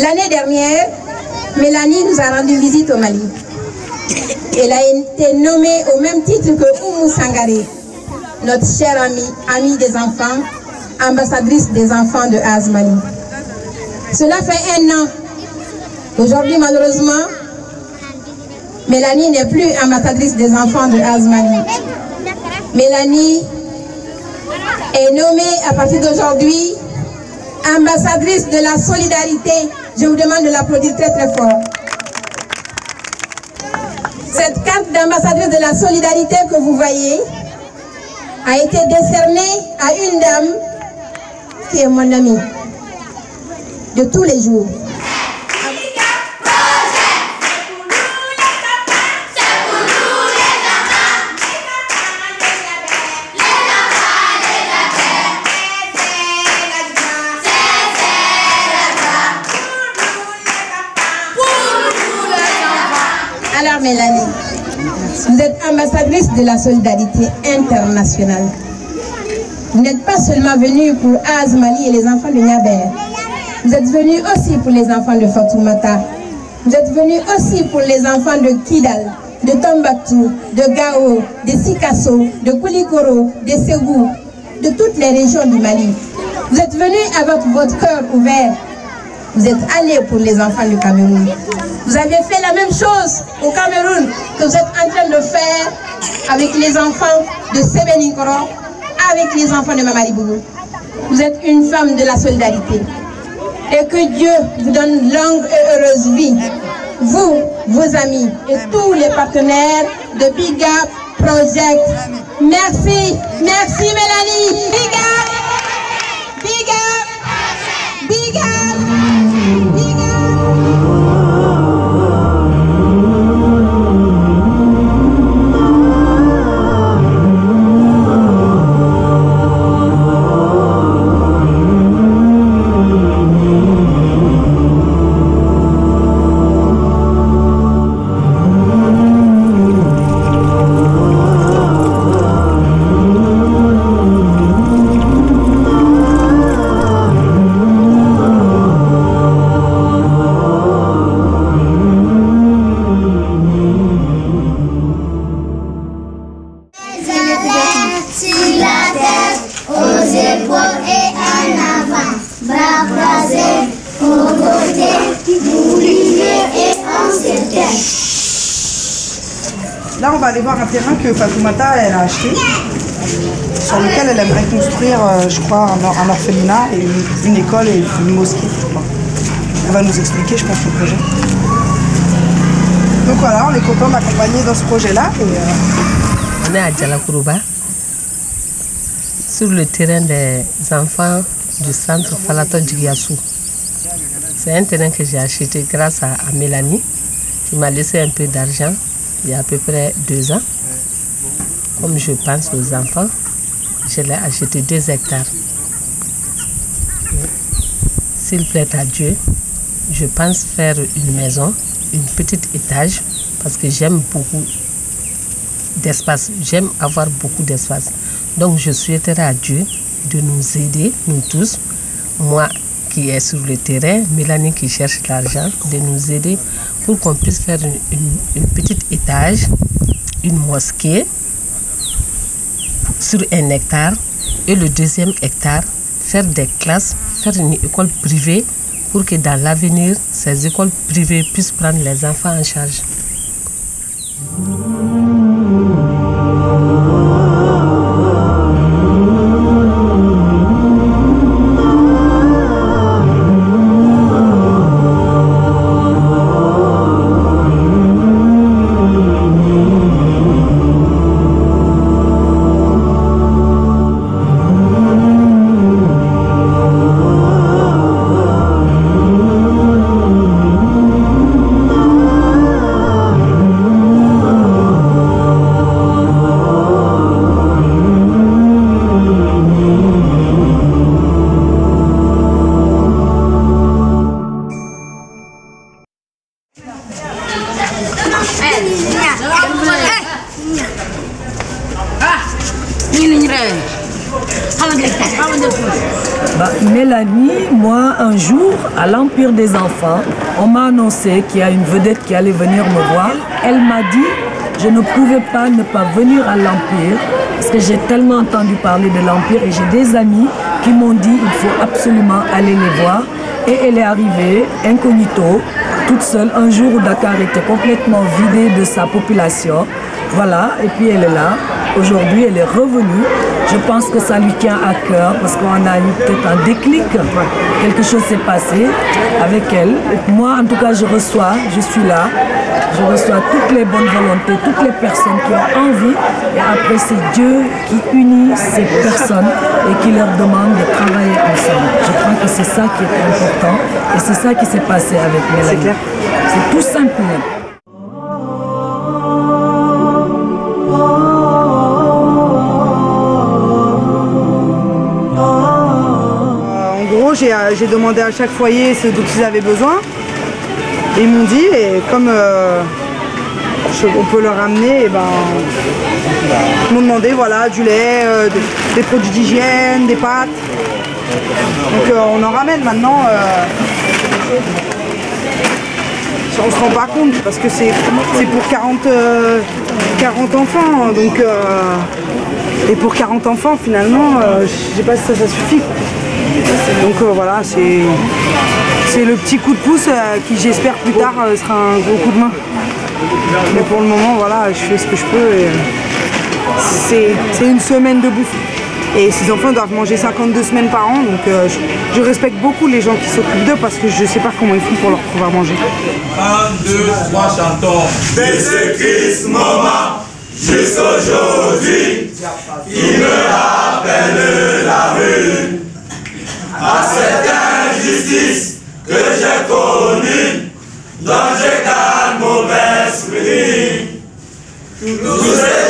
L'année dernière, Mélanie nous a rendu visite au Mali. Elle a été nommée au même titre que Oumou Sangaré, notre chère amie des enfants, ambassadrice des enfants de Mali. Cela fait 1 an. Aujourd'hui, malheureusement, Mélanie n'est plus ambassadrice des enfants de Mali. Mélanie est nommée à partir d'aujourd'hui ambassadrice de la solidarité. Je vous demande de l'applaudir très très fort. Cette carte d'ambassadrice de la solidarité que vous voyez a été décernée à une dame qui est mon amie de tous les jours. Alors Mélanie, vous êtes ambassadrice de la solidarité internationale. Vous n'êtes pas seulement venue pour Mali et les enfants de Niaber. Vous êtes venue aussi pour les enfants de Fatoumata. Vous êtes venue aussi pour les enfants de Kidal, de Tombouctou, de Gao, de Sikasso, de Koulikoro, de Ségou, de toutes les régions du Mali. Vous êtes venue avec votre cœur ouvert. Vous êtes allés pour les enfants du Cameroun. Vous avez fait la même chose au Cameroun que vous êtes en train de faire avec les enfants de Sébenikoro, avec les enfants de Mamaribougou. Vous êtes une femme de la solidarité. Et que Dieu vous donne longue et heureuse vie. Vous, vos amis et tous les partenaires de Big Up Project. Merci, merci Mélanie. Big Up, Big Up, Big Up. Là, on va aller voir un terrain que Fatoumata elle a acheté, sur lequel elle aimerait construire, je crois, un orphelinat et une école et une mosquée. Elle va nous expliquer, je pense, le projet. Donc voilà, on est content d'accompagner dans ce projet-là. On est à Djalakourouba, sur le terrain des enfants du centre Falato Djigiassou. C'est un terrain que j'ai acheté grâce à Mélanie, qui m'a laissé un peu d'argent il y a à peu près 2 ans. Comme je pense aux enfants, je l'ai acheté 2 hectares. S'il plaît à Dieu, je pense faire une maison, une petite étage, parce que j'aime beaucoup d'espace, j'aime avoir beaucoup d'espace. Donc je souhaiterais à Dieu de nous aider, nous tous, moi qui est sur le terrain, Mélanie qui cherche l'argent, de nous aider pour qu'on puisse faire une petite étage, une mosquée sur 1 hectare et le 2e hectare, faire des classes, faire une école privée pour que dans l'avenir, ces écoles privées puissent prendre les enfants en charge. Mélanie, moi, un jour, à l'Empire des Enfants, on m'a annoncé qu'il y a une vedette qui allait venir me voir. Elle m'a dit, je ne pouvais pas ne pas venir à l'Empire parce que j'ai tellement entendu parler de l'Empire et j'ai des amis qui m'ont dit il faut absolument aller les voir. Et elle est arrivée incognito, toute seule, un jour où Dakar était complètement vidé de sa population. Voilà, et puis elle est là. Aujourd'hui, elle est revenue. Je pense que ça lui tient à cœur parce qu'on a eu peut-être un déclic. Quelque chose s'est passé avec elle. Et moi, en tout cas, je suis là. Je reçois toutes les bonnes volontés, toutes les personnes qui ont envie. Et après, c'est Dieu qui unit ces personnes et qui leur demande de travailler ensemble. Je crois que c'est ça qui est important. Et c'est ça qui s'est passé avec Mélanie. C'est clair. C'est tout simplement. J'ai demandé à chaque foyer ce dont ils avaient besoin. Et ils m'ont dit, et comme on peut leur amener, et ils m'ont demandé voilà, du lait, des produits d'hygiène, des pâtes. Donc on en ramène maintenant. On ne se rend pas compte parce que c'est pour 40 enfants. Donc, et pour 40 enfants, finalement, je ne sais pas si ça suffit. Donc voilà, c'est le petit coup de pouce qui j'espère plus tard sera un gros coup de main. Mais pour le moment, voilà, je fais ce que je peux. C'est une semaine de bouffe. Et ces enfants doivent manger 52 semaines par an, donc je respecte beaucoup les gens qui s'occupent d'eux parce que je ne sais pas comment ils font pour leur trouver à manger. 1, 2, 3, chantons. Dès ce Christ moment, jusqu'aujourd'hui, il me rappelle la rue. À cette injustice que j'ai connue, dont je garde mon esprit. Tous ces